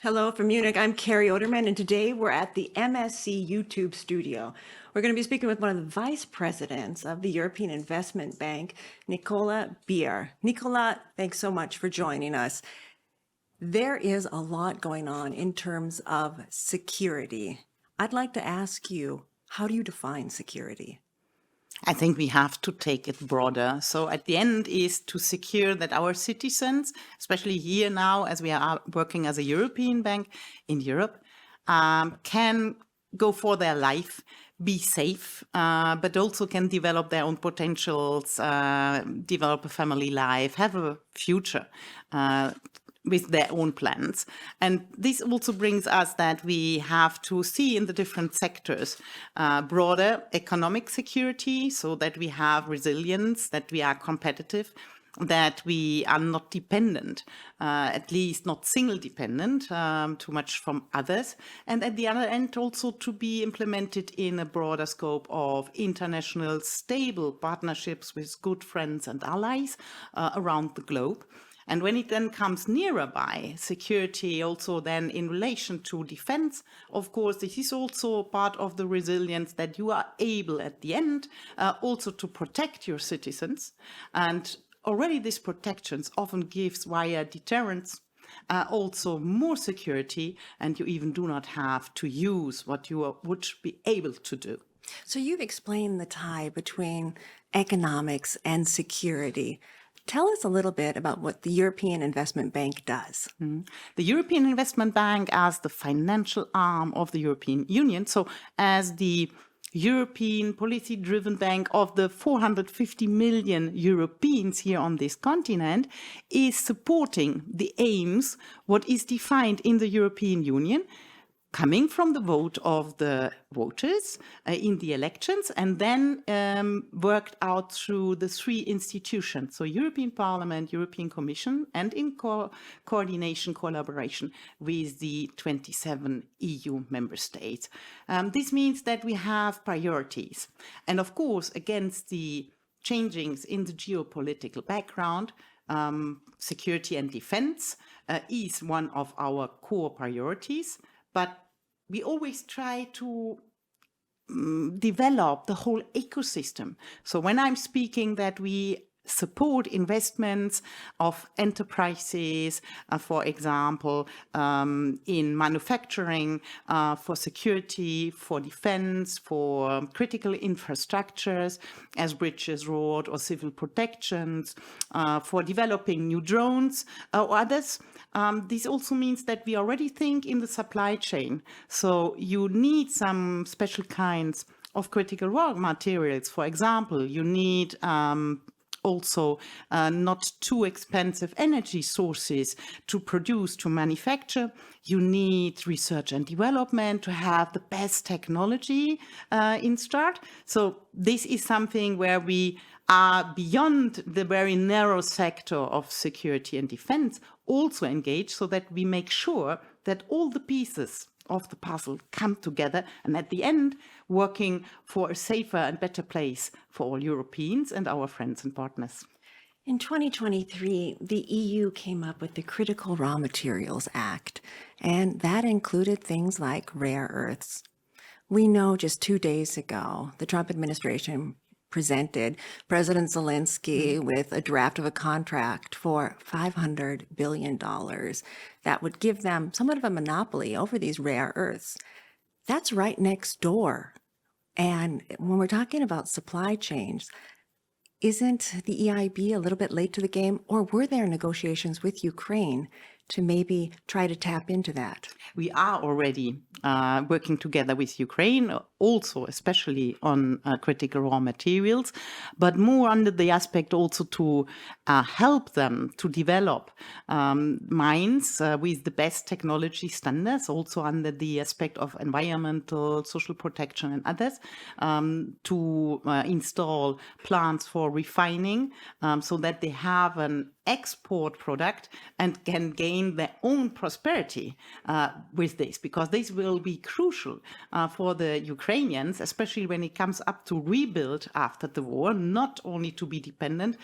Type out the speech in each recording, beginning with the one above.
Hello from Munich. I'm Kari Odermann, and today we're at the MSC YouTube studio. We're going to be speaking with one of the vice presidents of the European Investment Bank, Nicola Beer. Nicola, thanks so much for joining us. There is a lot going on in terms of security. I'd like to ask you, how do you define security? I think we have to take it broader. So at the end is to secure that our citizens, especially here now, as we are working as a European bank in Europe, can go for their life, be safe, but also can develop their own potentials, develop a family life, have a future. With their own plans. And this also brings us that we have to see in the different sectors broader economic security, so that we have resilience, that we are competitive, that we are not dependent, at least not single dependent, too much from others. And at the other end, also to be implemented in a broader scope of international stable partnerships with good friends and allies around the globe. And when it then comes nearer by security, also then in relation to defense, of course, this is also part of the resilience that you are able at the end also to protect your citizens. And already this protections often gives via deterrence also more security, and you even do not have to use what you would be able to do. So you've explained the tie between economics and security. Tell us a little bit about what the European Investment Bank does. The European Investment Bank as the financial arm of the European Union, so as the European policy-driven bank of the 450 million Europeans here on this continent, is supporting the aims, what is defined in the European Union, coming from the vote of the voters in the elections, and then worked out through the three institutions, so European Parliament, European Commission, and in coordination, collaboration with the 27 EU member states. This means that we have priorities. And of course, against the changings in the geopolitical background, security and defense is one of our core priorities. But we always try to develop the whole ecosystem. So when I'm speaking that we support investments of enterprises, for example, in manufacturing, for security, for defense, for critical infrastructures as bridges, road or civil protections, for developing new drones or others. This also means that we already think in the supply chain. So you need some special kinds of critical raw materials. For example, you need also not too expensive energy sources to produce, to manufacture. You need research and development to have the best technology in start. So this is something where we are beyond the very narrow sector of security and defense, also engaged so that we make sure that all the pieces of the puzzle come together and at the end working for a safer and better place for all Europeans and our friends and partners. In 2023, the EU came up with the Critical Raw Materials Act, and that included things like rare earths. We know just 2 days ago, the Trump administration presented President Zelensky with a draft of a contract for $500 billion that would give them somewhat of a monopoly over these rare earths. That's right next door. And when we're talking about supply chains, isn't the EIB a little bit late to the game, or were there negotiations with Ukraine to maybe try to tap into that? We are already working together with Ukraine, also especially on critical raw materials, but more under the aspect also to help them to develop mines with the best technology standards, also under the aspect of environmental, social protection and others, to install plants for refining so that they have an export product and can gain their own prosperity with this, because this will be crucial for the Ukrainians, especially when it comes up to rebuild after the war, not only to be dependent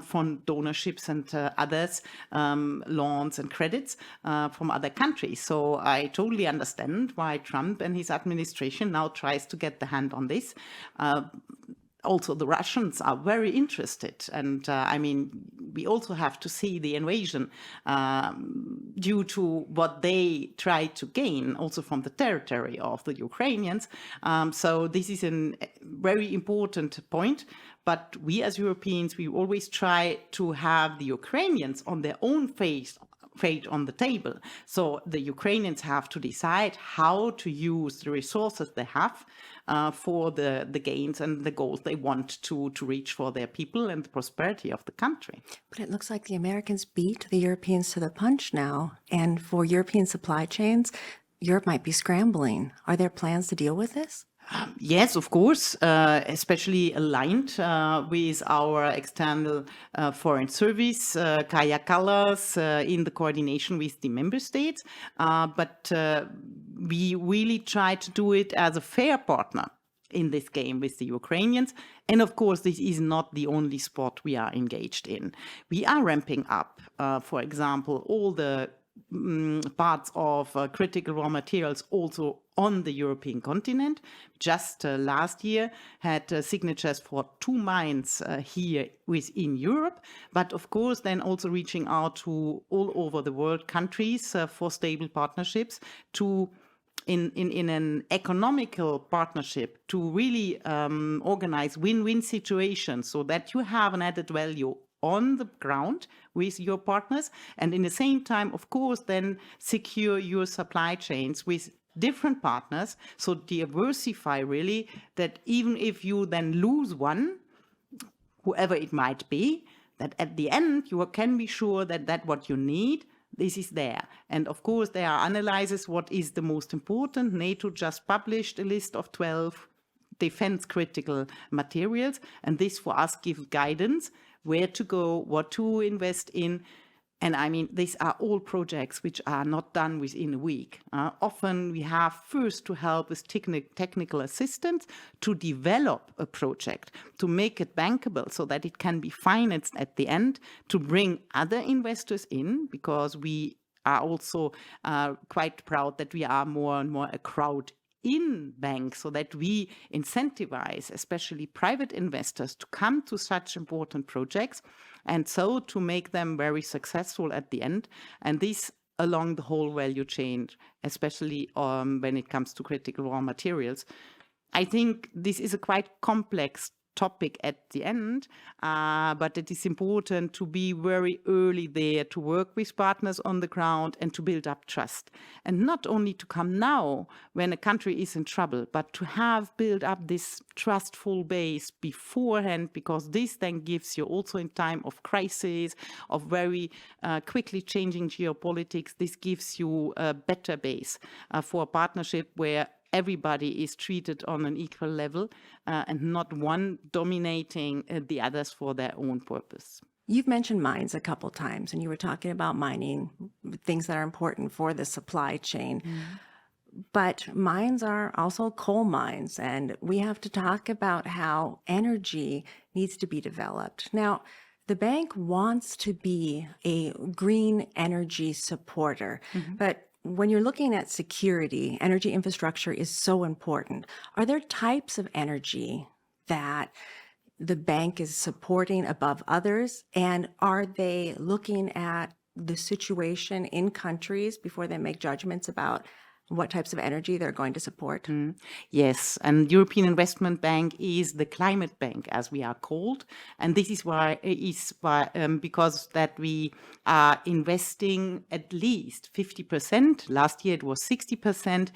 from donorships and others, loans and credits from other countries. So I totally understand why Trump and his administration now tries to get the hand on this. Also, the Russians are very interested. And I mean, we also have to see the invasion due to what they try to gain also from the territory of the Ukrainians. So this is a very important point. But we as Europeans, we always try to have the Ukrainians on their own fate on the table. So the Ukrainians have to decide how to use the resources they have for the gains and the goals they want to reach for their people and the prosperity of the country. But it looks like the Americans beat the Europeans to the punch now. And for European supply chains, Europe might be scrambling. Are there plans to deal with this? Yes, of course, especially aligned with our external foreign service, Kaya Kallas, in the coordination with the member states. But we really try to do it as a fair partner in this game with the Ukrainians. And of course, this is not the only sport we are engaged in. We are ramping up, for example, all the parts of critical raw materials also on the European continent. Just last year had signatures for 2 mines here within Europe, but of course then also reaching out to all over the world countries for stable partnerships to in an economical partnership to really organize win-win situations so that you have an added value on the ground with your partners, and in the same time, of course, then secure your supply chains with different partners. So diversify really, that even if you then lose one, whoever it might be, that at the end you can be sure that what you need, this is there. And of course, there are analyses what is the most important. NATO just published a list of 12 defense critical materials, and this for us gives guidance where to go, what to invest in. And I mean, these are all projects which are not done within a week. Often we have first to help with technical assistance to develop a project, to make it bankable so that it can be financed at the end, to bring other investors in, because we are also quite proud that we are more and more a crowd in banks, so that we incentivize especially private investors to come to such important projects, and so to make them very successful at the end. And this along the whole value chain, especially when it comes to critical raw materials. I think this is a quite complex topic at the end, but it is important to be very early there, to work with partners on the ground and to build up trust. And not only to come now when a country is in trouble, but to have built up this trustful base beforehand, because this then gives you also in time of crisis, of very quickly changing geopolitics, this gives you a better base for a partnership where everybody is treated on an equal level and not one dominating the others for their own purpose. You've mentioned mines a couple times, and you were talking about mining, things that are important for the supply chain. But mines are also coal mines, and we have to talk about how energy needs to be developed. Now, the bank wants to be a green energy supporter, but when you're looking at security, energy infrastructure is so important. Are there types of energy that the bank is supporting above others? And are they looking at the situation in countries before they make judgments about what types of energy they're going to support? Yes, and European Investment Bank is the climate bank, as we are called, and this is why because that we are investing at least 50%. Last year it was 60%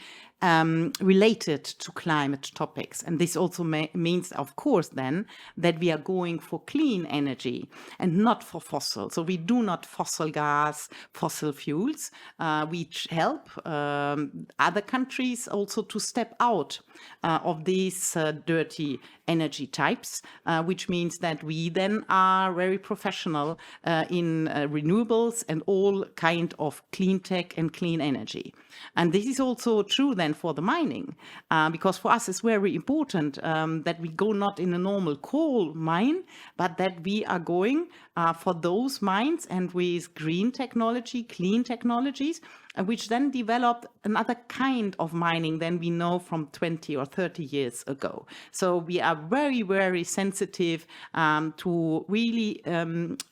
related to climate topics. And this also means, of course, then that we are going for clean energy and not for fossil. So we do not fossil gas, fossil fuels. We help other countries also to step out of these dirty energy types, which means that we then are very professional in renewables and all kind of clean tech and clean energy. And this is also true then for the mining, because for us it's very important that we go not in a normal coal mine, but that we are going for those mines and with green technology, clean technologies, which then developed another kind of mining than we know from 20 or 30 years ago. So we are very, very sensitive to really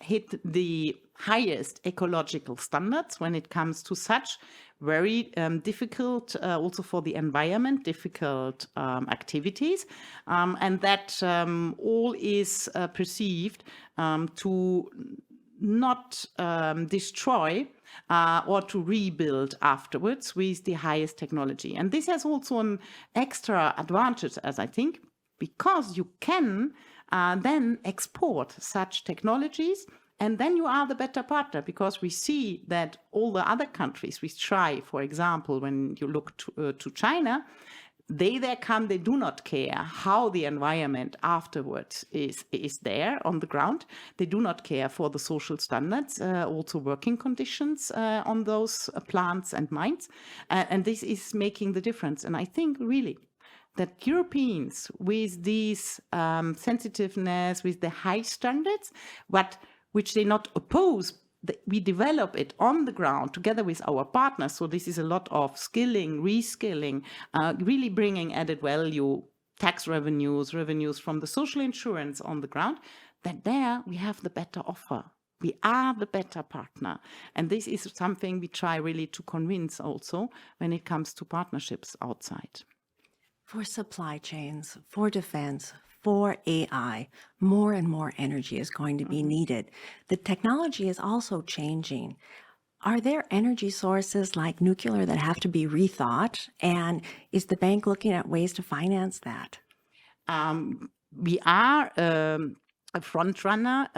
hit the highest ecological standards when it comes to such very difficult, also for the environment, difficult activities. And that all is perceived to not destroy or to rebuild afterwards with the highest technology. And this has also an extra advantage, as I think, because you can then export such technologies, and then you are the better partner, because we see that all the other countries we try, for example, when you look to China, they do not care how the environment afterwards is there on the ground. They do not care for the social standards, also working conditions on those plants and mines. And this is making the difference. And I think really that Europeans, with this sensitiveness, with the high standards, which they not oppose, we develop it on the ground together with our partners. So this is a lot of skilling, reskilling, really bringing added value, tax revenues from the social insurance on the ground, that there we have the better offer. We are the better partner. And this is something we try really to convince also when it comes to partnerships outside. For supply chains, for defense, for AI, more and more energy is going to be needed. The technology is also changing. Are there energy sources like nuclear that have to be rethought? And is the bank looking at ways to finance that? We are a front runner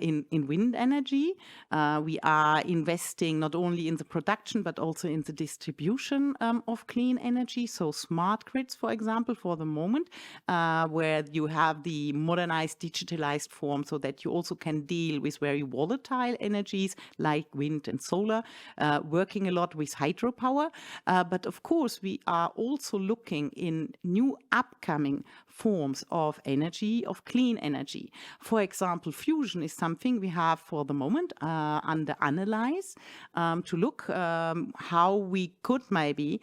in wind energy. We are investing not only in the production, but also in the distribution of clean energy. So smart grids, for example, for the moment, where you have the modernized, digitalized form so that you also can deal with very volatile energies like wind and solar, working a lot with hydropower. But of course, we are also looking in new upcoming forms of energy, of clean energy. For example, fusion is something we have for the moment under analyze to look how we could maybe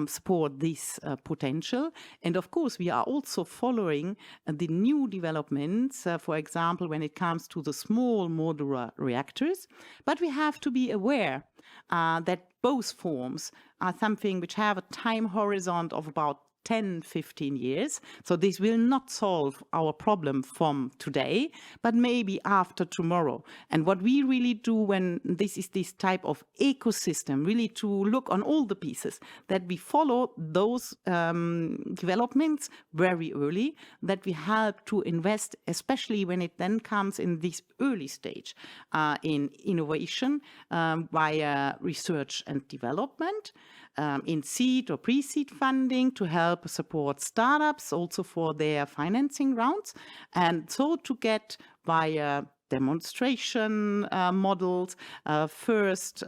support this potential. And of course, we are also following the new developments, for example, when it comes to the small modular reactors. But we have to be aware that both forms are something which have a time horizon of about 10, 15 years. So this will not solve our problem from today, but maybe after tomorrow. And what we really do when this is this type of ecosystem, really to look on all the pieces, that we follow those developments very early, that we help to invest, especially when it then comes in this early stage in innovation via research and development, in seed or pre-seed funding to help support startups also for their financing rounds, and so to get via demonstration models, first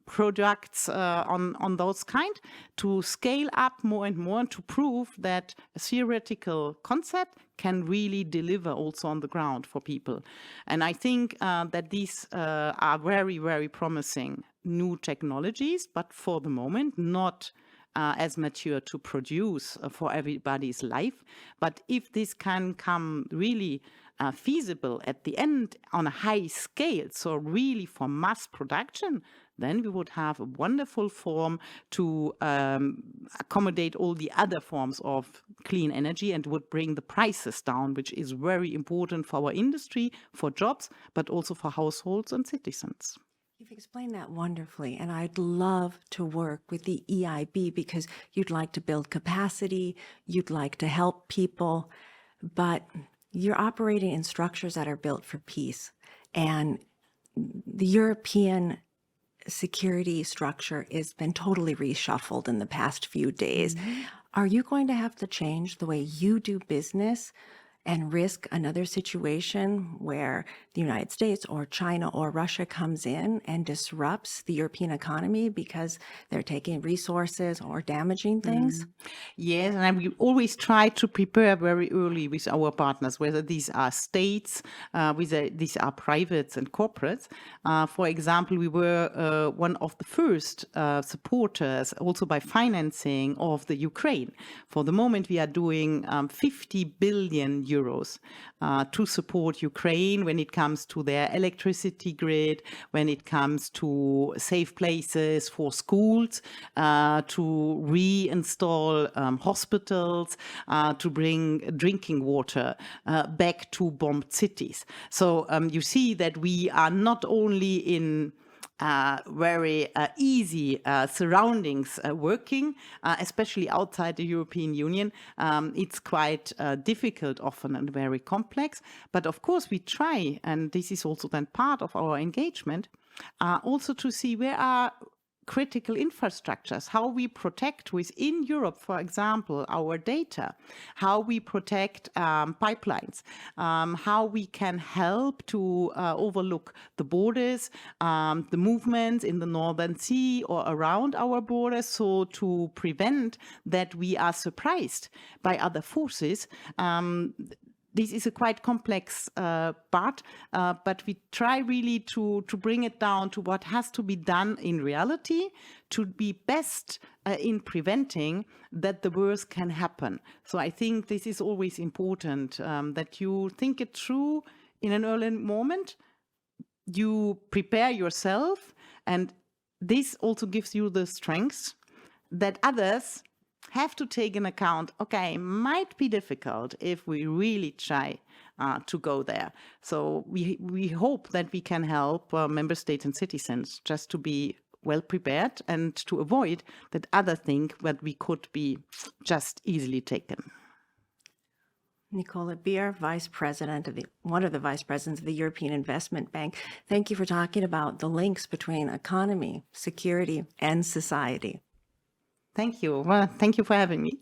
products on those kind, to scale up more and more and to prove that a theoretical concept can really deliver also on the ground for people. And I think that these are very, very promising new technologies, but for the moment not as mature to produce for everybody's life. But if this can come really feasible at the end on a high scale, so really for mass production, then we would have a wonderful form to accommodate all the other forms of clean energy and would bring the prices down, which is very important for our industry, for jobs, but also for households and citizens. You've explained that wonderfully, and I'd love to work with the EIB because you'd like to build capacity, you'd like to help people, but you're operating in structures that are built for peace. And the European security structure has been totally reshuffled in the past few days. Are you going to have to change the way you do business and risk another situation where the United States or China or Russia comes in and disrupts the European economy because they're taking resources or damaging things? Yes, and we always try to prepare very early with our partners, whether these are states, whether these are privates and corporates. For example, we were one of the first supporters, also by financing, of the Ukraine. For the moment, we are doing 50 billion euros to support Ukraine when it comes to their electricity grid, when it comes to safe places for schools, to reinstall hospitals, to bring drinking water back to bombed cities. So you see that we are not only in very easy surroundings working, especially outside the European Union. It's quite difficult often and very complex. But of course we try, and this is also then part of our engagement, also to see where are critical infrastructures, how we protect within Europe, for example, our data, how we protect pipelines, how we can help to overlook the borders, the movements in the Northern Sea or around our borders, so to prevent that we are surprised by other forces. This is a quite complex part, but we try really to bring it down to what has to be done in reality to be best in preventing that the worst can happen. So I think this is always important, that you think it through in an early moment, you prepare yourself, and this also gives you the strength that others have to take in account, okay, it might be difficult if we really try to go there. So we hope that we can help member states and citizens just to be well prepared and to avoid that others think that we could be just easily taken. Nicola Beer, one of the vice presidents of the European Investment Bank. Thank you for talking about the links between economy, security, and society. Thank you. Well, thank you for having me.